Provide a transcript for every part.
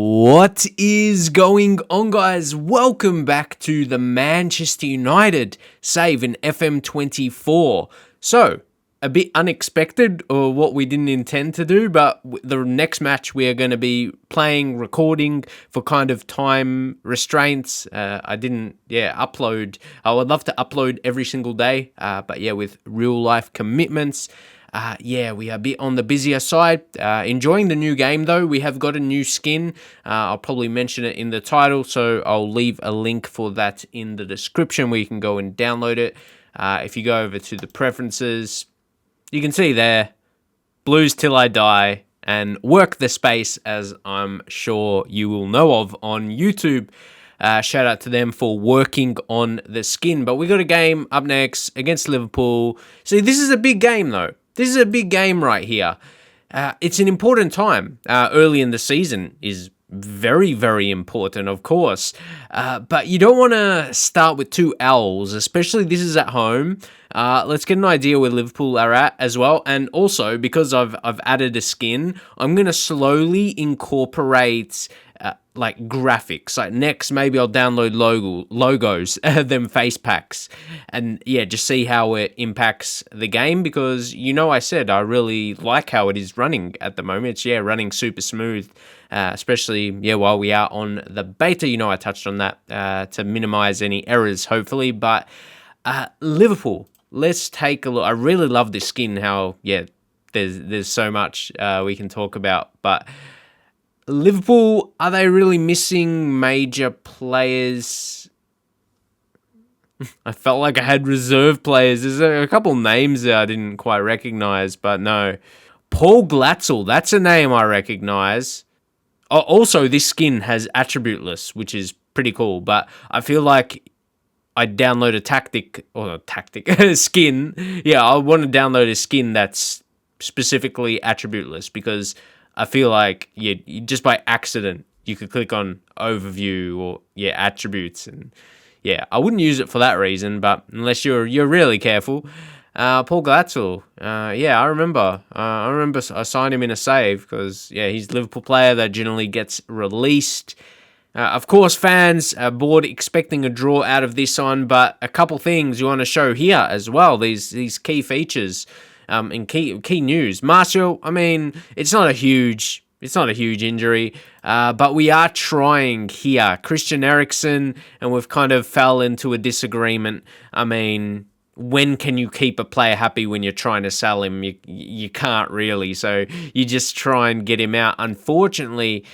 What is going on, guys? Welcome back to the Manchester United save in FM24. So, a bit unexpected, or what we didn't intend to do, but the next match we are going to be recording for kind of time restraints. I didn't, upload. I would love to upload every single day, but with real life commitments. We are a bit on the busier side. Enjoying the new game, though. We have got a new skin. I'll probably mention it in the title, so I'll leave a link for that in the description where you can go and download it. If you go over to the preferences, you can see there, Blues Till I Die, and Work the Space, as I'm sure you will know of on YouTube. Shout out to them for working on the skin. But we got a game up next against Liverpool. See, this is a big game, though. This is a big game right here. It's an important time. Early in the season is very, very important, of course. But you don't want to start with 2 L's, especially this is at home. Let's get an idea where Liverpool are at as well. And also, because I've added a skin, I'm going to slowly incorporate graphics. Like next, maybe I'll download logos, them face packs, and just see how it impacts the game, because I said I really like how it is running at the moment. It's running super smooth, especially while we are on the beta. I touched on that to minimize any errors, hopefully. But Liverpool, let's take a look. I really love this skin. How there's so much we can talk about, but Liverpool, are they really missing major players? I felt like I had reserve players. There's a couple names that I didn't quite recognize, but no. Paul Glatzel, that's a name I recognize. Oh, also, this skin has attributeless, which is pretty cool, but I feel like I'd download a skin. I want to download a skin that's specifically attributeless, because I feel like you just by accident you could click on overview or attributes, and I wouldn't use it for that reason, but unless you're really careful. Paul Glatzel, I remember I signed him in a save because he's a Liverpool player that generally gets released. Of course, fans are bored expecting a draw out of this one, but a couple things you want to show here as well. These key features. In key news, Martial, it's not a huge injury, but we are trying here. Christian Eriksen, and we've kind of fell into a disagreement. When can you keep a player happy when you're trying to sell him? You can't really, so you just try and get him out. Unfortunately,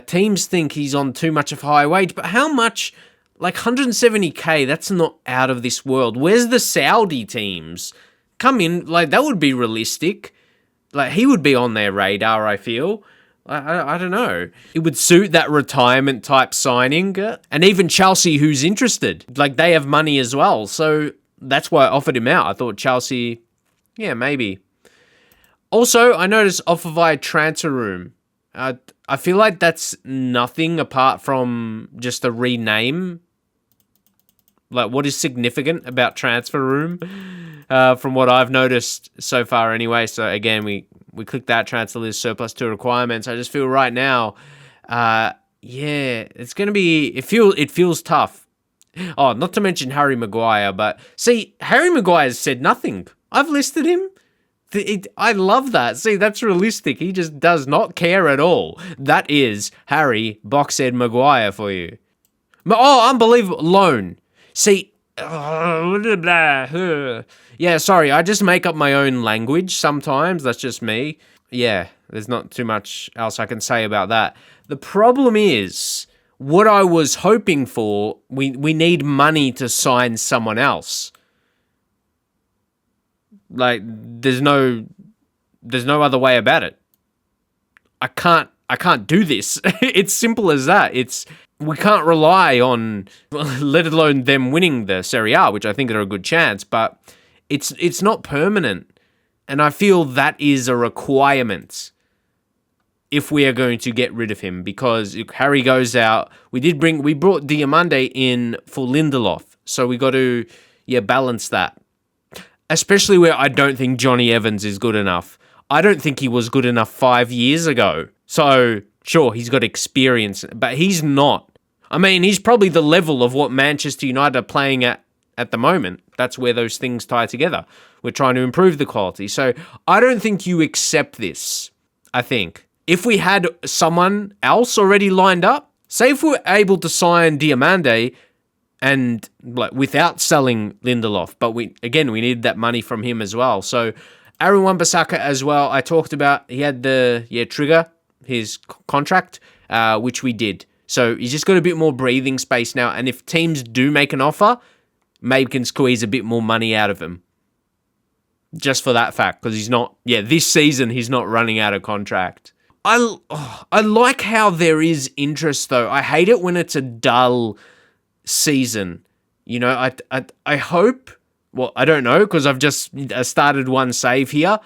teams think he's on too much of a high wage, but how much? Like 170k, that's not out of this world. Where's the Saudi teams? Come in, that would be realistic. He would be on their radar, I feel. I don't know. It would suit that retirement type signing. And even Chelsea, who's interested. They have money as well. So that's why I offered him out. I thought Chelsea, maybe. Also, I noticed offer via transfer room. I feel like that's nothing apart from just a rename. What is significant about transfer room? From what I've noticed so far anyway. So again, we click that transfer list surplus to requirements. I just feel right now, it's going to be, it feels tough. Oh, not to mention Harry Maguire, but see, Harry Maguire's said nothing. I've listed him. I love that. See, that's realistic. He just does not care at all. That is Harry Boxhead Maguire for you. Oh, unbelievable. Loan. See, sorry, I just make up my own language sometimes. That's just me. There's not too much else I can say about that. The problem is, what I was hoping for, we need money to sign someone else. There's no other way about it. I can't do this. It's simple as that. We can't rely on, let alone them winning the Serie A, which I think are a good chance, but it's not permanent. And I feel that is a requirement if we are going to get rid of him, because if Harry goes out, we brought Diamande in for Lindelof, so we got to balance that. Especially where I don't think Johnny Evans is good enough. I don't think he was good enough 5 years ago. So Sure, he's got experience, but he's not. I mean, he's probably the level of what Manchester United are playing at the moment. That's where those things tie together. We're trying to improve the quality. So I don't think you accept this, I think. If we had someone else already lined up, say if we were able to sign Diamande and like without selling Lindelof, but we needed that money from him as well. So Aaron Wan-Bissaka as well, I talked about, he had the trigger, his contract, which we did. So he's just got a bit more breathing space now. And if teams do make an offer, maybe can squeeze a bit more money out of him. Just for that fact, because he's not, this season he's not running out of contract. I like how there is interest though. I hate it when it's a dull season. You know, I hope, well, I don't know, because I've just started one save here.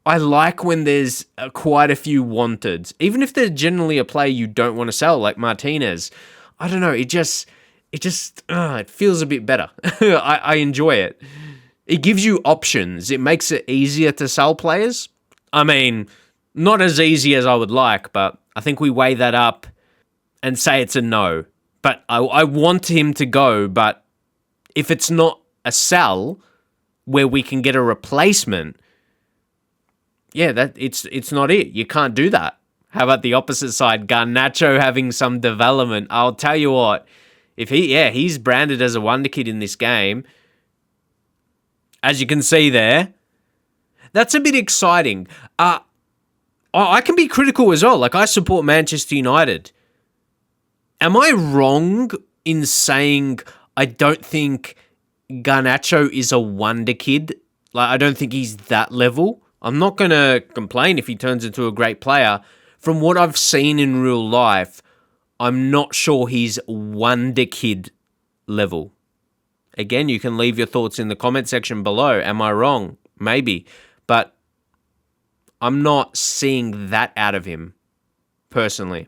I like when there's quite a few wanteds, even if they're generally a player you don't want to sell, like Martinez. I don't know. It feels a bit better. I enjoy it. It gives you options. It makes it easier to sell players. I mean, not as easy as I would like, but I think we weigh that up and say it's a no. But I want him to go, but if it's not a sell where we can get a replacement, it's not it. You can't do that. How about the opposite side? Garnacho having some development. I'll tell you what, if he's branded as a wonder kid in this game, as you can see there, that's a bit exciting. I can be critical as well. Like, I support Manchester United. Am I wrong in saying I don't think Garnacho is a wonder kid? Like, I don't think he's that level. I'm not going to complain if he turns into a great player. From what I've seen in real life, I'm not sure he's wonder kid level. Again, you can leave your thoughts in the comment section below. Am I wrong? Maybe. But I'm not seeing that out of him, personally.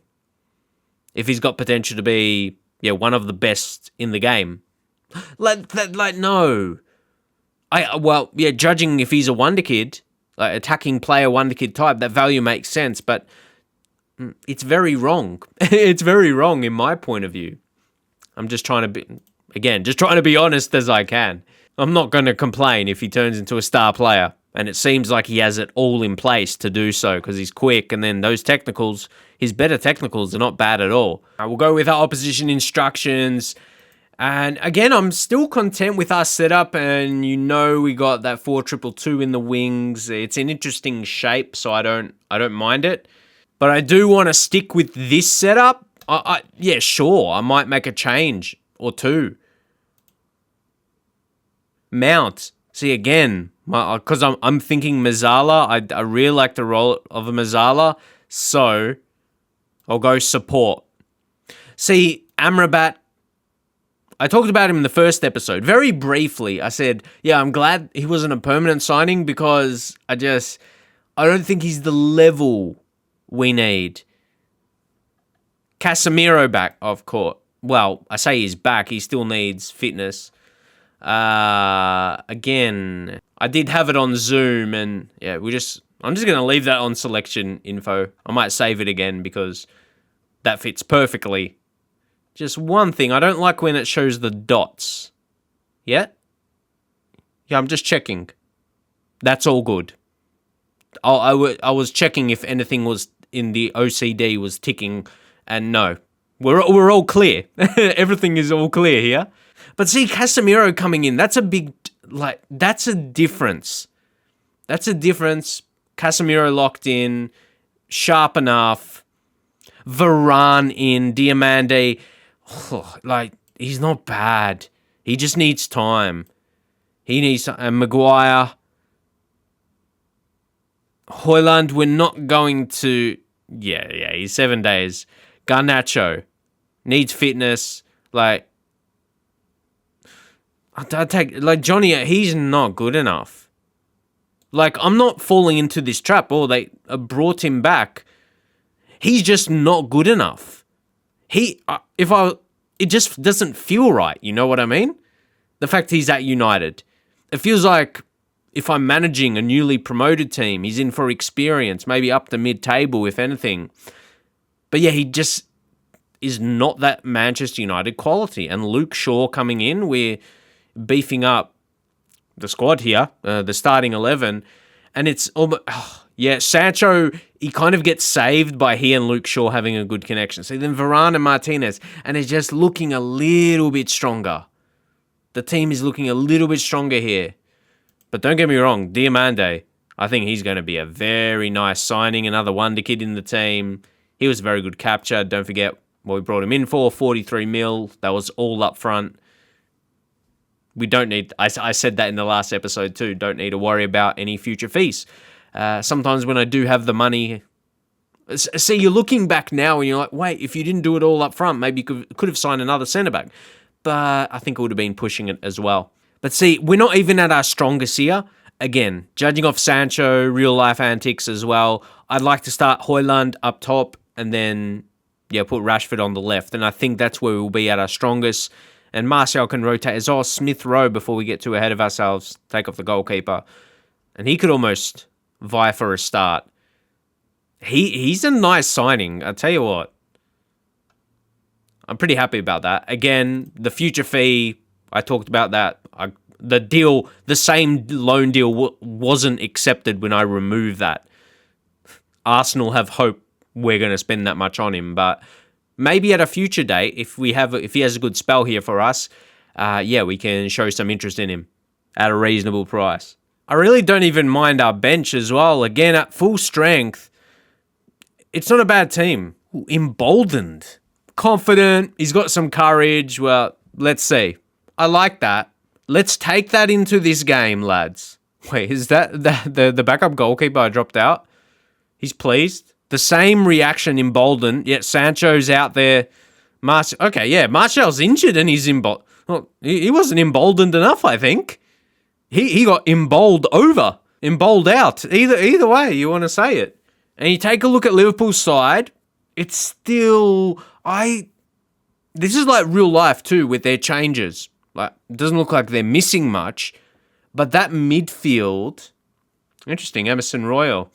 If he's got potential to be, one of the best in the game. No. Judging if he's a wonder kid, like attacking player wonder kid type, that value makes sense, but it's very wrong. It's very wrong in my point of view. I'm just trying to be honest as I can. I'm not going to complain if he turns into a star player, and it seems like he has it all in place to do so because he's quick, and then those technicals, his better technicals are not bad at all. We'll go with our opposition instructions. And again, I'm still content with our setup, and we got that 4-2-2 in the wings. It's an interesting shape, so I don't mind it. But I do want to stick with this setup. Sure, I might make a change or two. Mount. See, again, because I'm thinking Mazzala. I really like the role of a Mazzala, so I'll go support. See, Amrabat, I talked about him in the first episode. Very briefly, I said, I'm glad he wasn't a permanent signing because I don't think he's the level we need. Casemiro back, of course. Well, I say he's back. He still needs fitness. Again, I did have it on Zoom, and I'm just going to leave that on selection info. I might save it again because that fits perfectly. Just one thing, I don't like when it shows the dots. Yeah, I'm just checking. That's all good. I was checking if anything was in the OCD was ticking, and no. We're all clear. Everything is all clear here. But see, Casemiro coming in, that's a difference. That's a difference. Casemiro locked in, sharp enough. Varane in, Diamande, he's not bad. He just needs time. He needs Maguire. Højlund, we're not going to... he's 7 days. Garnacho needs fitness. Johnny, he's not good enough. I'm not falling into this trap. They brought him back. He's just not good enough. It just doesn't feel right. You know what I mean? The fact he's at United, it feels like if I'm managing a newly promoted team, he's in for experience, maybe up to mid-table, if anything. But yeah, he just is not that Manchester United quality. And Luke Shaw coming in, we're beefing up the squad here, the starting 11, and it's almost... Sancho, he kind of gets saved by he and Luke Shaw having a good connection. So then Varane and Martinez, and it's just looking a little bit stronger. The team is looking a little bit stronger here. But don't get me wrong, Diamande, I think he's going to be a very nice signing, another wonder kid in the team. He was a very good capture. Don't forget what we brought him in for, 43 mil. That was all up front. We don't need, I said that in the last episode too, don't need to worry about any future fees. Sometimes when I do have the money, see, you're looking back now and you're like, wait, if you didn't do it all up front, maybe you could have signed another centre-back. But I think it would have been pushing it as well. But see, we're not even at our strongest here. Again, judging off Sancho, real-life antics as well, I'd like to start Højlund up top and then, put Rashford on the left. And I think that's where we'll be at our strongest. And Martial can rotate as well. Smith Rowe, before we get too ahead of ourselves, take off the goalkeeper. And he could almost vie for a start. He's a nice signing. I tell you what. I'm pretty happy about that. Again, the future fee, I talked about that. The same loan deal wasn't accepted when I removed that. Arsenal have hope we're going to spend that much on him, but maybe at a future date, if he has a good spell here for us, we can show some interest in him at a reasonable price. I really don't even mind our bench as well. Again, at full strength, it's not a bad team. Emboldened. Confident. He's got some courage. Well, let's see. I like that. Let's take that into this game, lads. Wait, is that the backup goalkeeper I dropped out? He's pleased. The same reaction, emboldened, yet Sancho's out there. Martial's injured and he's emboldened. Well, he wasn't emboldened enough, I think. He got emboldened out. Either way you want to say it. And you take a look at Liverpool's side, it's still... This is like real life too with their changes. Like, it doesn't look like they're missing much, but that midfield... Interesting, Emerson Royal.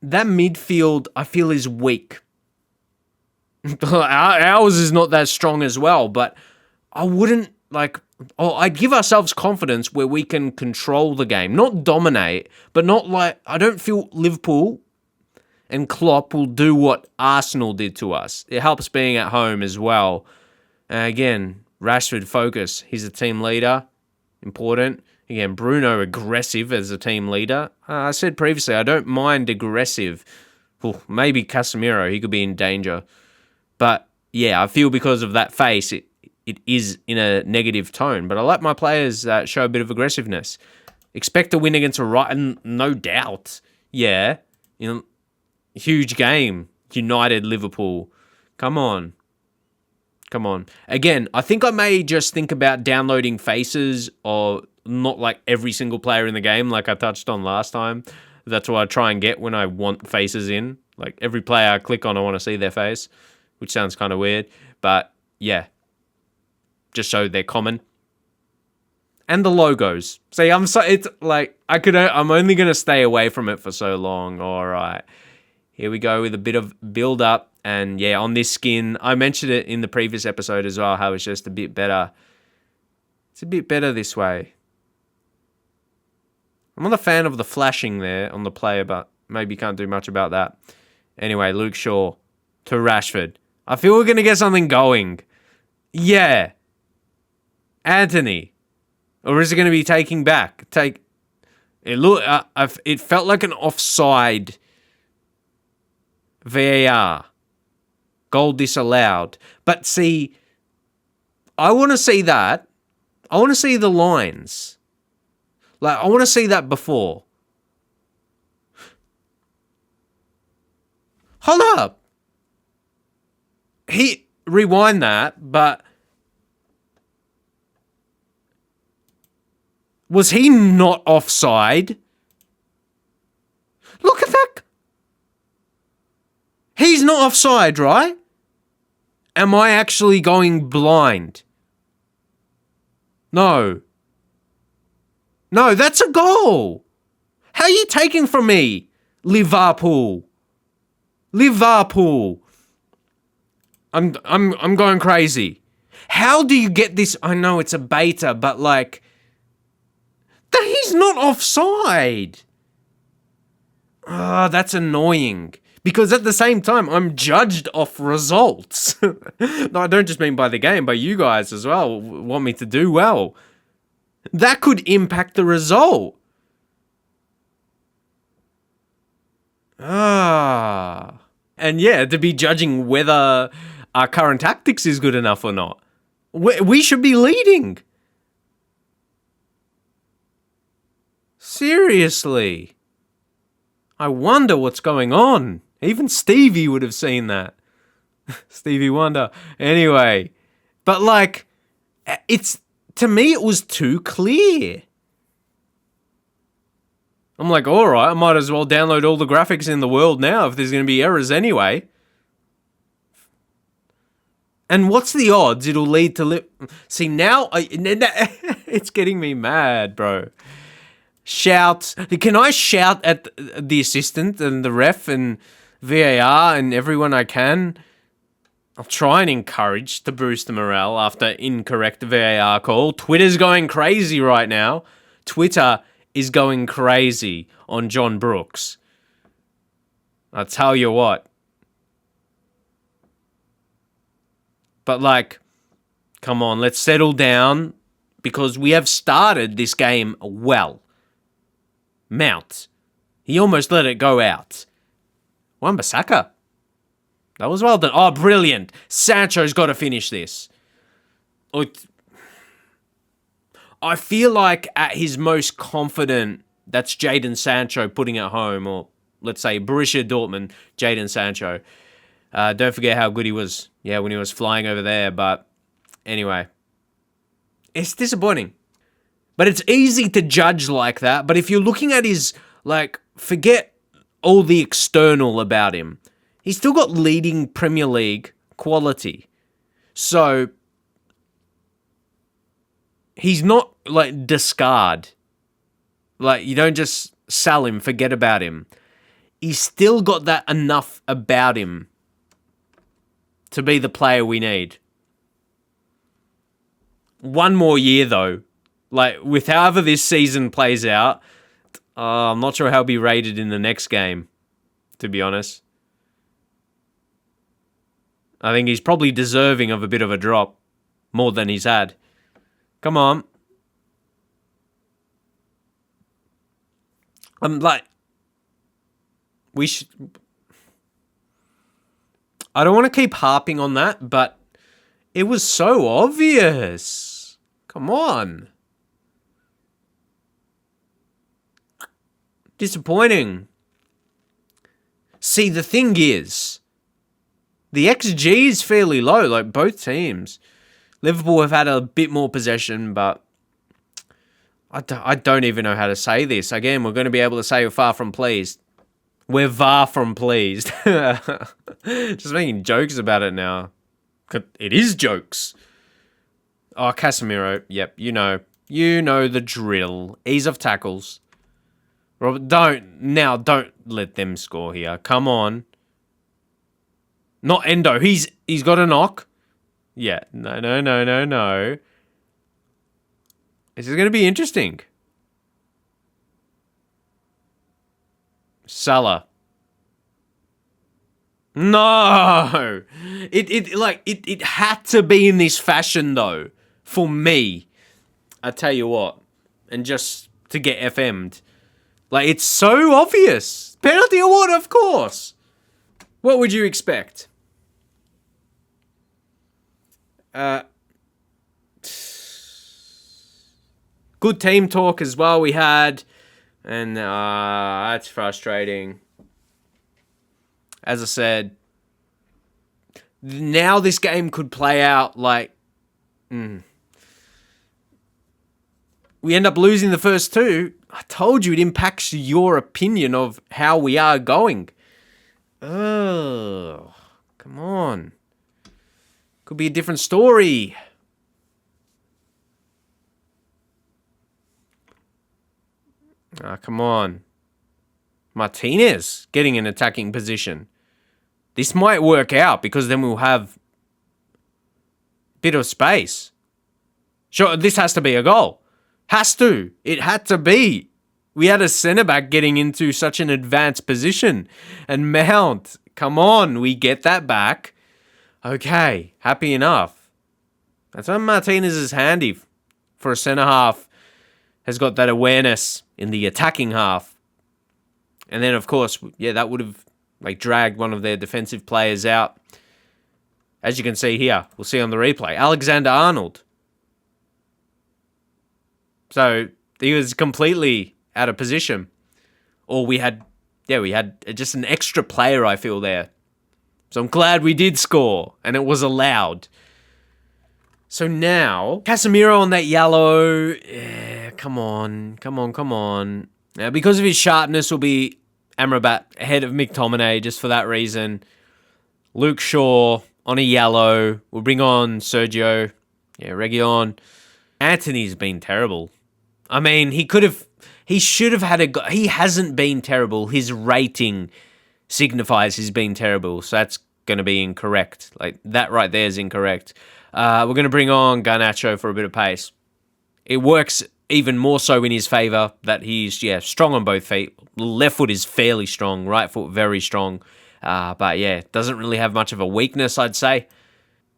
That midfield, I feel, is weak. Ours is not that strong as well, but I wouldn't, I give ourselves confidence where we can control the game. Not dominate, but not like... I don't feel Liverpool and Klopp will do what Arsenal did to us. It helps being at home as well. Again, Rashford focus. He's a team leader. Important. Again, Bruno aggressive as a team leader. I said previously, I don't mind aggressive. Well, maybe Casemiro, he could be in danger. But yeah, I feel because of that face, it is in a negative tone. But I like my players that show a bit of aggressiveness. Expect to win against a Brighton, no doubt. Yeah. Huge game. United, Liverpool. Come on. Again, I think I may just think about downloading faces or not like every single player in the game like I touched on last time. That's what I try and get when I want faces in. Like every player I click on, I want to see their face, which sounds kind of weird. But yeah, just so they're common. And the logos. See, I'm only going to stay away from it for so long. All right. Here we go with a bit of build up. And yeah, on this skin, I mentioned it in the previous episode as well, how it's just a bit better. It's a bit better this way. I'm not a fan of the flashing there on the player, but maybe can't do much about that. Anyway, Luke Shaw to Rashford. I feel we're going to get something going. Yeah. Anthony. Or is it going to be taking back? It felt like an offside VAR. Goal disallowed. But see, I want to see that. I want to see the lines. I want to see that before. Hold up. Rewind that, but was he not offside? Look at that. He's not offside, right? Am I actually going blind? No, that's a goal. How are you taking from me, Liverpool? Liverpool. I'm going crazy. How do you get this? I know it's a beta, but like, he's not offside. That's annoying. Because at the same time, I'm judged off results. No, I don't just mean by the game, by you guys as well. Want me to do well. That could impact the result. And yeah, to be judging whether our current tactics is good enough or not. We should be leading. Seriously. I wonder what's going on. Even Stevie would have seen that. Stevie Wonder. Anyway. But like, to me, it was too clear. I'm like, all right, I might as well download all the graphics in the world now if there's going to be errors anyway. And what's the odds it'll lead to... See, now, it's getting me mad, bro. Shout. Can I shout at the assistant and the ref and VAR and everyone I can? I'll try and encourage to boost the morale after incorrect VAR call. Twitter's going crazy right now. Twitter is going crazy on John Brooks. I'll tell you what. But like, come on, let's settle down because we have started this game well. Mount. He almost let it go out. Wan-Bissaka. That was well done. Oh, brilliant. Sancho's got to finish this. I feel like at his most confident, that's Jadon Sancho putting it home, or let's say Borussia Dortmund, Jadon Sancho. Don't forget how good he was, when he was flying over there. But anyway, it's disappointing. But it's easy to judge like that. But if you're looking at his, forget all the external about him. He's still got leading Premier League quality. So he's not discard. You don't just sell him, forget about him. He's still got that enough about him to be the player we need. One more year though. With however this season plays out, I'm not sure how he'll be rated in the next game, to be honest. I think he's probably deserving of a bit of a drop, more than he's had. Come on. We should... I don't want to keep harping on that, but it was so obvious. Come on. Disappointing. See, the thing is, the XG is fairly low, both teams. Liverpool have had a bit more possession, but I don't even know how to say this. Again, we're going to be able to say we're far from pleased. We're far from pleased. Just making jokes about it now. It is jokes. Oh, Casemiro. Yep, you know the drill. Ease of tackles. Robert, don't let them score here. Come on. Not Endo. He's got a knock. Yeah. No. This is going to be interesting. Salah. No. It had to be in this fashion though. For me. I tell you what. And just to get FM'd. It's so obvious. Penalty award, of course. What would you expect? Good team talk as well we had. And that's frustrating. As I said, now this game could play out we end up losing the first two. I told you it impacts your opinion of how we are going. Oh, come on. Could be a different story. Come on. Martinez getting an attacking position. this might work out because then we'll have a bit of space. Sure, this has to be a goal. Has to. It had to be. We had a centre-back getting into such an advanced position. And Mount, come on, we get that back. Okay, happy enough. That's why Martinez is handy for a centre-half. Has got that awareness in the attacking half. And then, of course, yeah, that would have dragged one of their defensive players out. As you can see here, we'll see on the replay, Alexander-Arnold. So he was completely out of position. Or we had just an extra player, I feel, there. So I'm glad we did score, and it was allowed. So now, Casemiro on that yellow. Yeah, come on. Now, because of his sharpness, will be Amrabat ahead of McTominay, just for that reason. Luke Shaw on a yellow. We'll bring on Sergio. Yeah, Reguilon. Anthony's been terrible. I mean, he should have had he hasn't been terrible. His rating signifies he's been terrible. So that's going to be incorrect. That right there is incorrect. We're going to bring on Garnacho for a bit of pace. It works even more so in his favour that he's, strong on both feet. Left foot is fairly strong. Right foot, very strong. But yeah, doesn't really have much of a weakness, I'd say.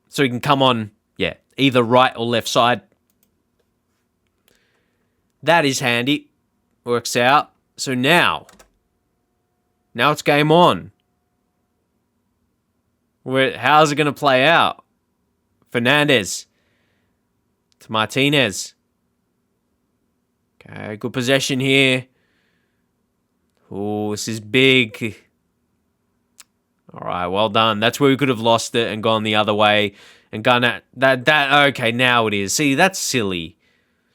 So he can come on, either right or left side. That is handy. Works out. So now it's game on. How's it going to play out? Fernandes to Martinez. Okay, good possession here. Oh, this is big. All right, well done. That's where we could have lost it and gone the other way and gone at that. Okay, now it is. See, that's silly.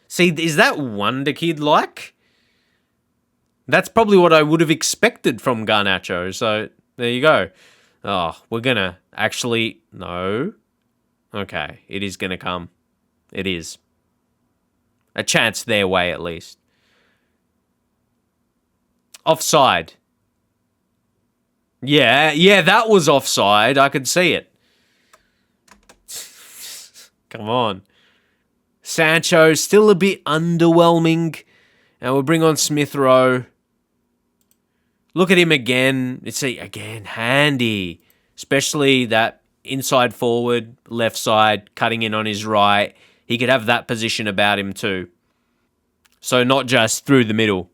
See, is that Wonder Kid like? That's probably what I would have expected from Garnacho. So there you go. Oh, we're gonna actually no. Okay, it is gonna come. It is a chance their way at least. Offside. Yeah, that was offside. I could see it. Come on. Sancho, still a bit underwhelming. And we'll bring on Smith Rowe. Look at him again. See, again, handy. Especially that inside forward, left side, cutting in on his right. He could have that position about him too. So not just through the middle,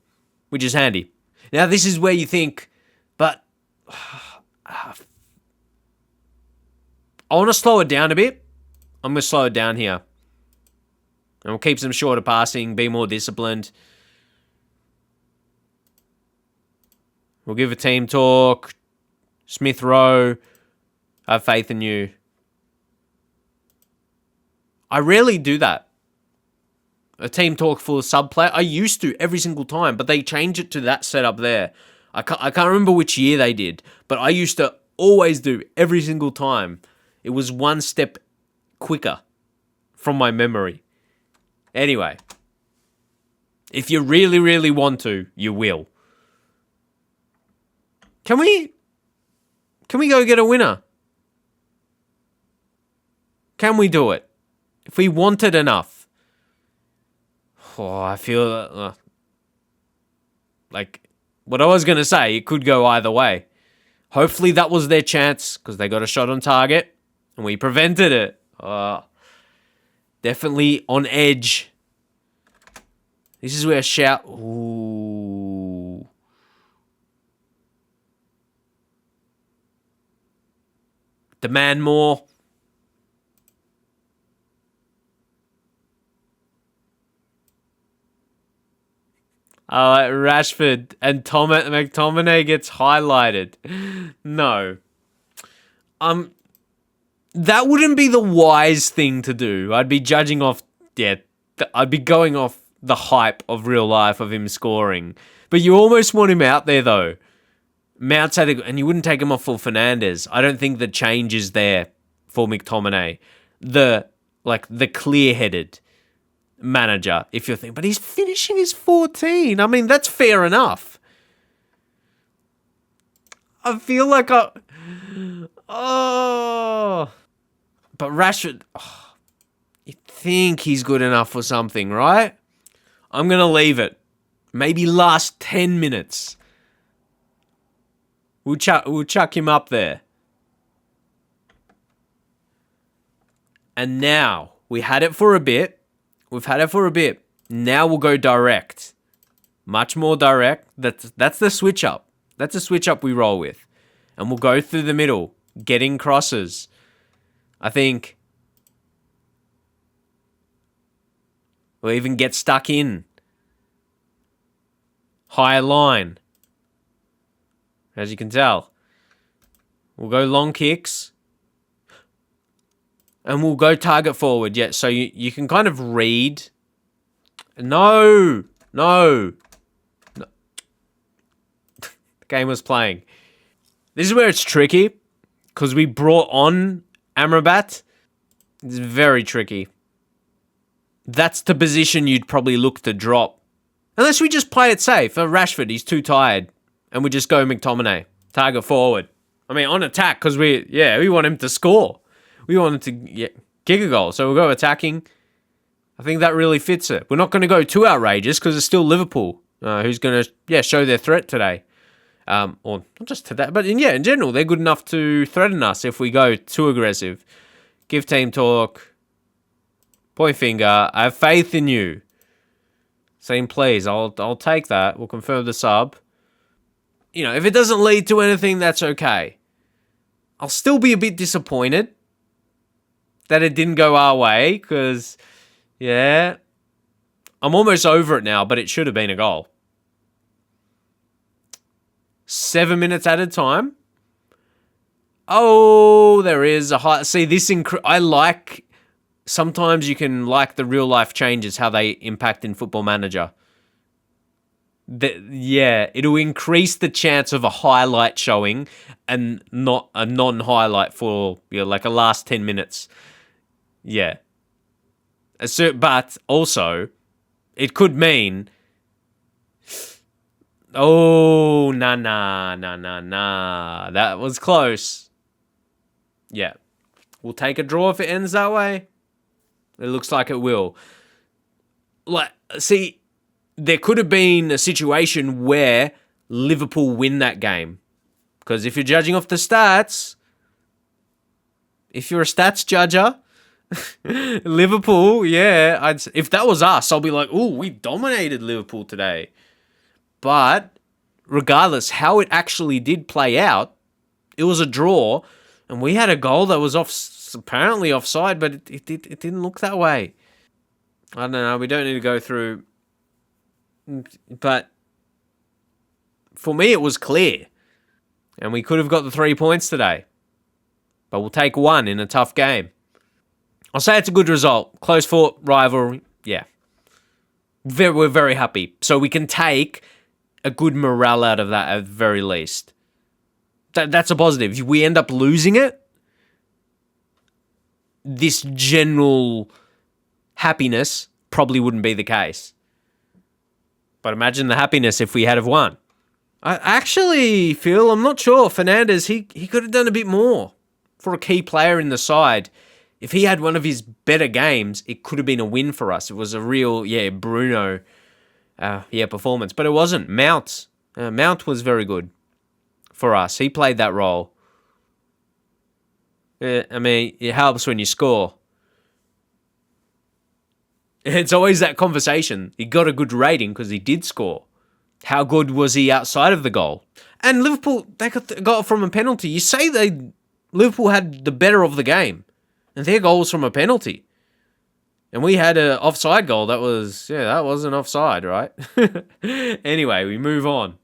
which is handy. Now, this is where you think, but I want to slow it down a bit. I'm going to slow it down here. And we'll keep some shorter passing, be more disciplined. We'll give a team talk. Smith Rowe, I have faith in you. I rarely do that. A team talk for a sub player. I used to every single time, but they changed it to that setup there. I can't remember which year they did, but I used to always do every single time. It was one step quicker from my memory. Anyway, if you really, really want to, you will. Can we go get a winner? Can we do it? If we want it enough. Oh, I feel like what I was going to say, it could go either way. Hopefully that was their chance because they got a shot on target and we prevented it. Definitely on edge. This is where a shout. Ooh. Demand more. Rashford and McTominay gets highlighted. No. That wouldn't be the wise thing to do. I'd be judging off, I'd be going off the hype of real life of him scoring. But you almost want him out there, though. Mount's had and you wouldn't take him off for Fernandes. I don't think the change is there for McTominay. The clear-headed manager, if you're thinking, but he's finishing his 14. I mean, that's fair enough. I feel like oh, but Rashford, you think he's good enough for something, right? I'm going to leave it. Maybe last 10 minutes. We'll chuck him up there. And now, we had it for a bit. We've had it for a bit. Now we'll go direct. Much more direct. That's the switch up. That's a switch up we roll with. And we'll go through the middle, getting crosses. I think we'll even get stuck in. High line. As you can tell. We'll go long kicks. And we'll go target forward. Yeah, so you can kind of read. No. The game was playing. This is where it's tricky. Because we brought on Amrabat. It's very tricky. That's the position you'd probably look to drop. Unless we just play it safe. For Rashford, he's too tired. And we just go McTominay. Target forward. I mean, on attack, because we want him to score. We want him to kick a goal. So we'll go attacking. I think that really fits it. We're not going to go too outrageous because it's still Liverpool who's going to show their threat today. Or not just today, but in general, they're good enough to threaten us if we go too aggressive. Give team talk. Point finger. I have faith in you. Same please. I'll take that. We'll confirm the sub. You know, if it doesn't lead to anything, that's okay. I'll still be a bit disappointed that it didn't go our way because, I'm almost over it now, but it should have been a goal. 7 minutes at a time. Oh, there is a high... See, this... I like... Sometimes you can like the real life changes, how they impact in Football Manager. It'll increase the chance of a highlight showing and not a non-highlight for like a last 10 minutes. Yeah. But also, it could mean... Oh, nah. That was close. Yeah. We'll take a draw if it ends that way. It looks like it will. See, there could have been a situation where Liverpool win that game. Because if you're judging off the stats, if you're a stats judger, Liverpool, if that was us, I'll be like, ooh, we dominated Liverpool today. But regardless how it actually did play out, it was a draw, and we had a goal that was apparently offside, but it didn't look that way. I don't know. We don't need to go through, but for me, it was clear, and we could have got the 3 points today. But we'll take one in a tough game. I'll say it's a good result. Close fought rivalry. Yeah, we're very happy, so we can take a good morale out of that at the very least. That's a positive. If we end up losing it, this general happiness probably wouldn't be the case. But imagine the happiness if we had have won. I actually feel, I'm not sure, Fernandes, he could have done a bit more for a key player in the side. If he had one of his better games, it could have been a win for us. It was a real, Bruno performance. But it wasn't. Mount was very good for us. He played that role. I mean, it helps when you score. It's always that conversation. He got a good rating because he did score. How good was he outside of the goal? And Liverpool, they got from a penalty. You say Liverpool had the better of the game, and their goal was from a penalty. And we had an offside goal that wasn't offside, right? Anyway, we move on.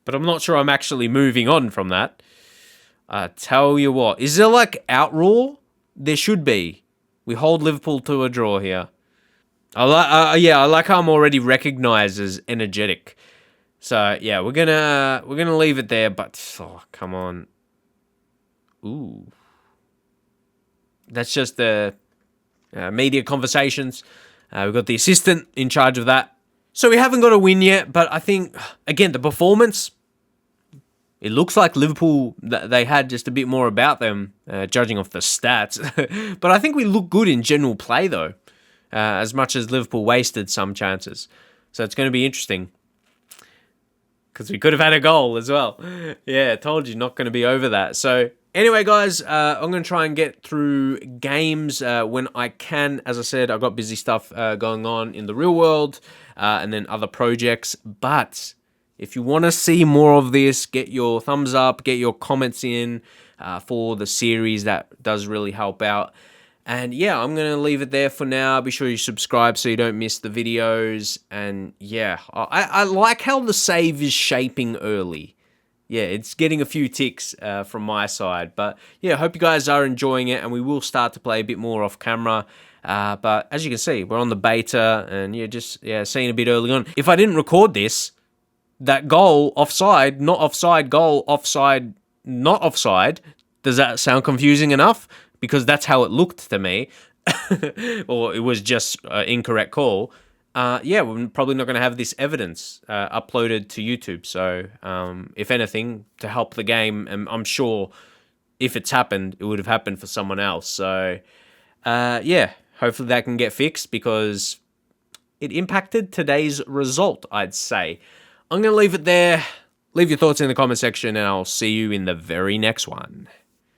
But I'm not sure I'm actually moving on from that. I tell you what, is there like outroar? There should be. We hold Liverpool to a draw here. I like how I'm already recognised as energetic. So yeah, we're gonna leave it there. But come on, ooh, that's just the media conversations. We've got the assistant in charge of that. So we haven't got a win yet, but I think again the performance It looks like Liverpool, they had just a bit more about them, judging off the stats. But I think we look good in general play, though, as much as Liverpool wasted some chances. So it's going to be interesting. Because we could have had a goal as well. Yeah, told you, not going to be over that. So anyway, guys, I'm going to try and get through games when I can. As I said, I've got busy stuff going on in the real world and then other projects. But if you want to see more of this, get your thumbs up, get your comments in for the series. That does really help out. And yeah, I'm going to leave it there for now. Be sure you subscribe so you don't miss the videos. And yeah, I like how the save is shaping early. Yeah, it's getting a few ticks from my side. But yeah, hope you guys are enjoying it. And we will start to play a bit more off camera. But as you can see, we're on the beta. And yeah, seeing a bit early on. If I didn't record this, that goal, offside, not offside, goal, offside, not offside. Does that sound confusing enough? Because that's how it looked to me. Or it was just an incorrect call. Yeah, we're probably not going to have this evidence uploaded to YouTube. So, if anything, to help the game, and I'm sure if it's happened, it would have happened for someone else. So, yeah, hopefully that can get fixed because it impacted today's result, I'd say. I'm going to leave it there. Leave your thoughts in the comment section, and I'll see you in the very next one.